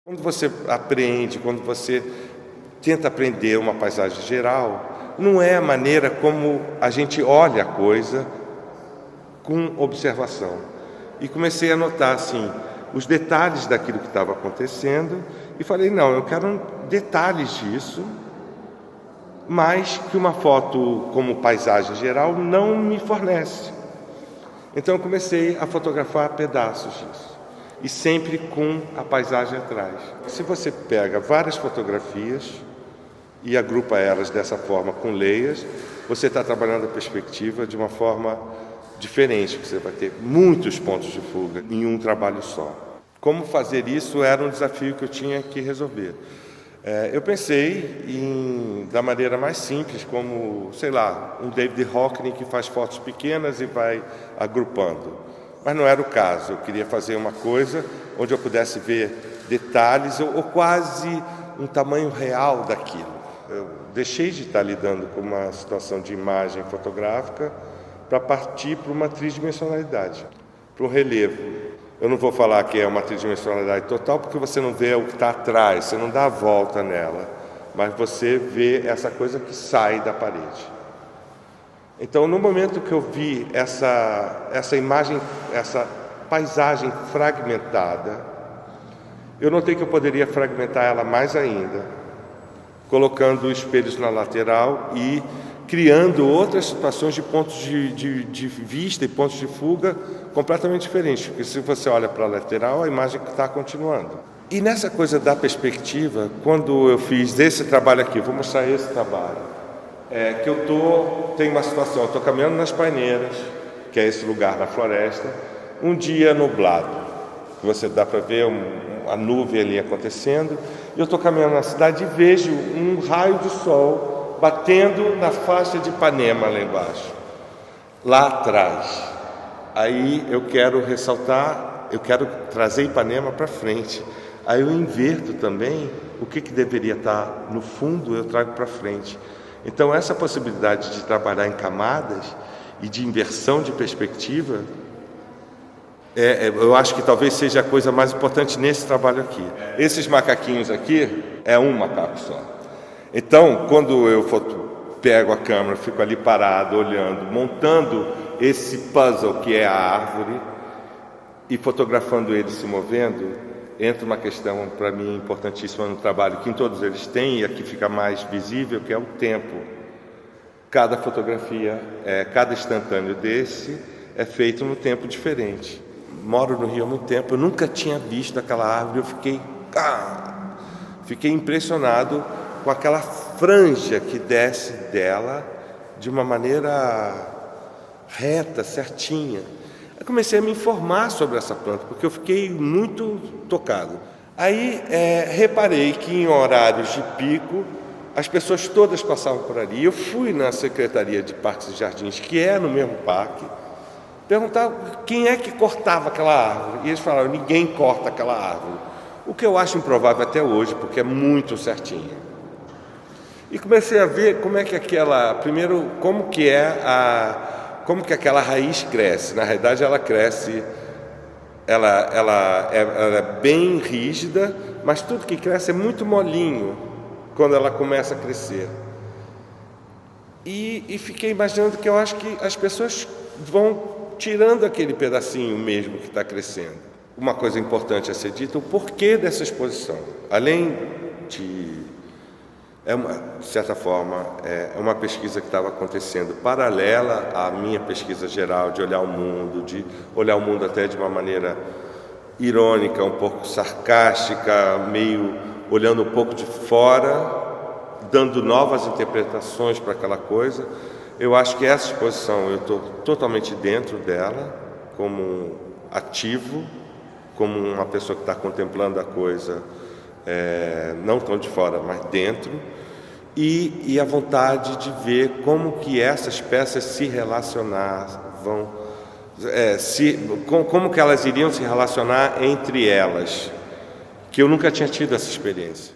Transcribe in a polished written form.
Quando você aprende, quando você tenta aprender uma paisagem geral, não é a maneira como a gente olha a coisa com observação. E comecei a notar, assim, os detalhes daquilo que estava acontecendo e falei, não, eu quero detalhes disso, mas que uma foto como paisagem geral não me fornece. Então eu comecei a fotografar pedaços disso. E sempre com a paisagem atrás. Se você pega várias fotografias e agrupa elas dessa forma com layers, você está trabalhando a perspectiva de uma forma diferente, porque você vai ter muitos pontos de fuga em um trabalho só. Como fazer isso era um desafio que eu tinha que resolver. Eu pensei da maneira mais simples, como, sei lá, um David Hockney que faz fotos pequenas e vai agrupando. Mas não era o caso, eu queria fazer uma coisa onde eu pudesse ver detalhes ou quase um tamanho real daquilo. Eu deixei de estar lidando com uma situação de imagem fotográfica para partir para uma tridimensionalidade, para o relevo. Eu não vou falar que é uma tridimensionalidade total, porque você não vê o que está atrás, você não dá a volta nela, mas você vê essa coisa que sai da parede. Então, no momento que eu vi essa imagem, essa paisagem fragmentada, eu notei que eu poderia fragmentar ela mais ainda, colocando espelhos na lateral e criando outras situações de pontos de vista e pontos de fuga completamente diferentes, porque se você olha para a lateral, a imagem está continuando. E nessa coisa da perspectiva, quando eu fiz esse trabalho aqui, vou mostrar esse trabalho, que tem uma situação, eu estou caminhando nas Paineiras, que é esse lugar na floresta, um dia nublado, que você dá para ver a nuvem ali acontecendo, e eu estou caminhando na cidade e vejo um raio de sol batendo na faixa de Ipanema lá embaixo, lá atrás. Aí eu quero ressaltar, eu quero trazer Ipanema para frente. Aí eu inverto também o que deveria estar no fundo, eu trago para frente. Então essa possibilidade de trabalhar em camadas e de inversão de perspectiva, eu acho que talvez seja a coisa mais importante nesse trabalho aqui. Esses macaquinhos aqui é um macaco só. Então, quando eu pego a câmera, fico ali parado, olhando, montando esse puzzle que é a árvore e fotografando ele se movendo, entra uma questão para mim importantíssima no trabalho, que em todos eles tem, e aqui fica mais visível, que é o tempo. Cada fotografia, cada instantâneo desse é feito num tempo diferente. Moro no Rio há muito tempo, eu nunca tinha visto aquela árvore, eu fiquei impressionado com aquela franja que desce dela de uma maneira reta, certinha. Eu comecei a me informar sobre essa planta, porque eu fiquei muito tocado. Aí reparei que em horários de pico, as pessoas todas passavam por ali. Eu fui na Secretaria de Parques e Jardins, que é no mesmo parque, perguntar quem é que cortava aquela árvore. E eles falaram, ninguém corta aquela árvore. O que eu acho improvável até hoje, porque é muito certinha. E comecei a ver como é que como que aquela raiz cresce. Na realidade, ela cresce, ela é bem rígida, mas tudo que cresce é muito molinho quando ela começa a crescer. E fiquei imaginando que eu acho que as pessoas vão tirando aquele pedacinho mesmo que está crescendo. Uma coisa importante a ser dita, o porquê dessa exposição. Além de... de certa forma, é uma pesquisa que estava acontecendo paralela à minha pesquisa geral de olhar o mundo até de uma maneira irônica, um pouco sarcástica, meio olhando um pouco de fora, dando novas interpretações para aquela coisa. Eu acho que essa exposição, eu estou totalmente dentro dela, como ativo, como uma pessoa que está contemplando a coisa, não tão de fora, mas dentro, e a vontade de ver como que essas peças se relacionavam, como que elas iriam se relacionar entre elas, que eu nunca tinha tido essa experiência.